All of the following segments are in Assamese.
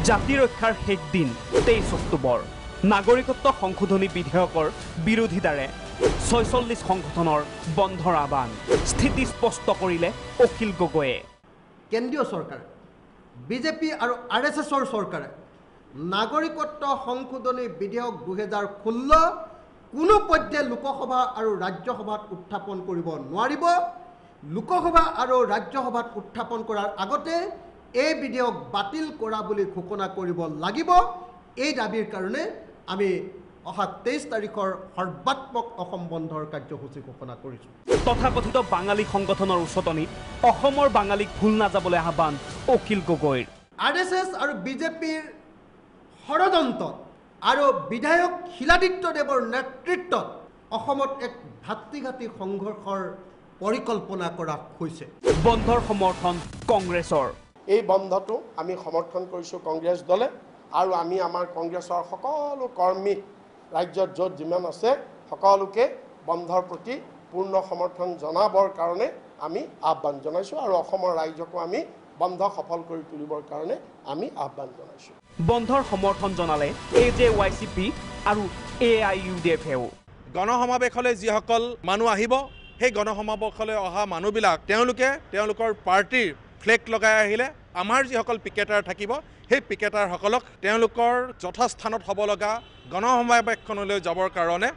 জাতি ৰক্ষাৰ শেষ দিন 23 অক্টোবৰ নাগৰিকত্ব সংশোধনী বিধেয়কৰ বিৰোধিতাৰে 46 সংগঠনৰ বন্ধৰ আহ্বান স্থিতি স্পষ্ট কৰিলে অখিল গগৈয়ে কেন্দ্ৰীয় চৰকাৰ বিজেপি আৰু আৰএছএছৰ চৰকাৰে নাগৰিকত্ব সংশোধনী বিধেয়ক 2016 কোনো পৰ্যায়ে লোকসভা আৰু ৰাজ্যসভাত উত্থাপন কৰিব নোৱাৰিব লোকসভা আৰু ৰাজ্যসভাত উত্থাপন কৰাৰ আগতে এই বিধেয়ক বাতিল কৰা বুলি ঘোষণা কৰিব লাগিব এই দাবীৰ কাৰণে আমি অহা 23 তাৰিখৰ সৰ্বাত্মক অসম বন্ধৰ কাৰ্যসূচী ঘোষণা কৰিছোঁ তথাকথিত বাঙালী সংগঠনৰ উচতনিত অসমৰ বাঙালীক ভুল নাযাবলৈ আহ্বান অখিল গগৈৰ আৰএছএছ আৰু বিজেপিৰ ষড়যন্ত্ৰত আৰু বিধায়ক শিলাদিত্যদেৱৰ নেতৃত্বত অসমত এক ভাতৃঘাতী সংঘৰ্ষৰ পৰিকল্পনা কৰা হৈছে বন্ধৰ সমৰ্থন কংগ্ৰেছৰ এই বন্ধটো আমি সমৰ্থন কৰিছোঁ কংগ্ৰেছ দলে আৰু আমি আমাৰ কংগ্ৰেছৰ সকলো কৰ্মী ৰাজ্যত য'ত যিমান আছে সকলোকে বন্ধৰ প্ৰতি পূৰ্ণ সমৰ্থন জনাবৰ কাৰণে আমি আহ্বান জনাইছোঁ আৰু অসমৰ ৰাইজকো আমি বন্ধ সফল কৰি তুলিবৰ কাৰণে আমি আহ্বান জনাইছোঁ বন্ধৰ সমৰ্থন জনালে এজেৱাইচিপি আৰু এআইইউডিএফেও গণসমাৱেশলৈ যিসকল মানুহ আহিব সেই গণসমাৱেশলৈ অহা মানুহবিলাক তেওঁলোকৰ পাৰ্টিৰ ফ্লেগ লগাই আহিলে আমাৰ যিসকল পিকেটাৰ থাকিব সেই পিকেটাৰসকলক তেওঁলোকৰ যথাস্থানত হ'ব লগা গণসমাৱেশখনলৈ যাবৰ কাৰণে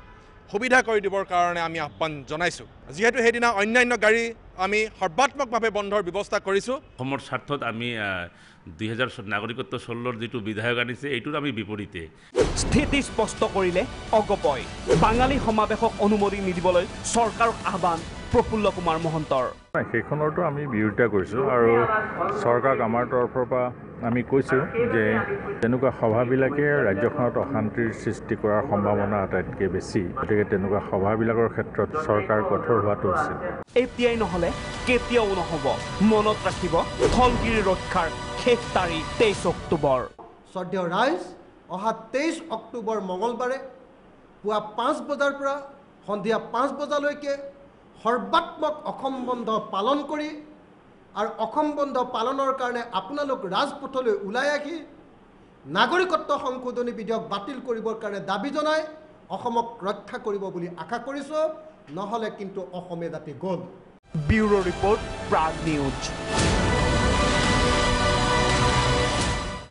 সুবিধা কৰি দিবৰ কাৰণে আমি আহ্বান জনাইছোঁ যিহেতু সেইদিনা অন্যান্য গাড়ী আমি সৰ্বাত্মকভাৱে বন্ধৰ ব্যৱস্থা কৰিছোঁ অসমৰ স্বাৰ্থত আমি 2000 নাগৰিকত্ব 16ৰ যিটো বিধায়ক আনিছে এইটোৰ আমি বিপৰীতে স্থিতি স্পষ্ট কৰিলে অগপই বাঙালী সমাৱেশক অনুমতি নিদিবলৈ চৰকাৰক আহ্বান প্ৰফুল্ল কুমাৰ মহন্তৰ সেইখনৰতো আমি বিৰোধিতা কৰিছোঁ আৰু চৰকাৰক আমাৰ তৰফৰ পৰা আমি কৈছোঁ যে তেনেকুৱা সভাবিলাকে ৰাজ্যখনত অশান্তিৰ সৃষ্টি কৰাৰ সম্ভাৱনা আটাইতকৈ বেছি গতিকে তেনেকুৱা সভাবিলাকৰ ক্ষেত্ৰত চৰকাৰ কঠোৰ হোৱাটো উচিত এতিয়াই নহ'লে কেতিয়াও নহ'ব মনত ৰাখিব স্থলগিৰি ৰক্ষাৰ শেষ তাৰিখ 23 অক্টোবৰ শ্ৰদ্ধেয় ৰাইজ অহা 23 অক্টোবৰ মঙলবাৰে পুৱা 5 বজাৰ পৰা সন্ধিয়া 5 বজালৈকে সৰ্বাত্মক অসম বন্ধ পালন কৰি আৰু অসম বন্ধ পালনৰ কাৰণে আপোনালোক ৰাজপথলৈ ওলাই আহি নাগৰিকত্ব সংশোধনী বিধেয়ক বাতিল কৰিবৰ কাৰণে দাবী জনাই অসমক ৰক্ষা কৰিব বুলি আশা কৰিছোঁ নহ'লে কিন্তু অসমীয়া জাতি গ'ল ব্যুৰো ৰিপৰ্ট প্ৰাগ নিউজ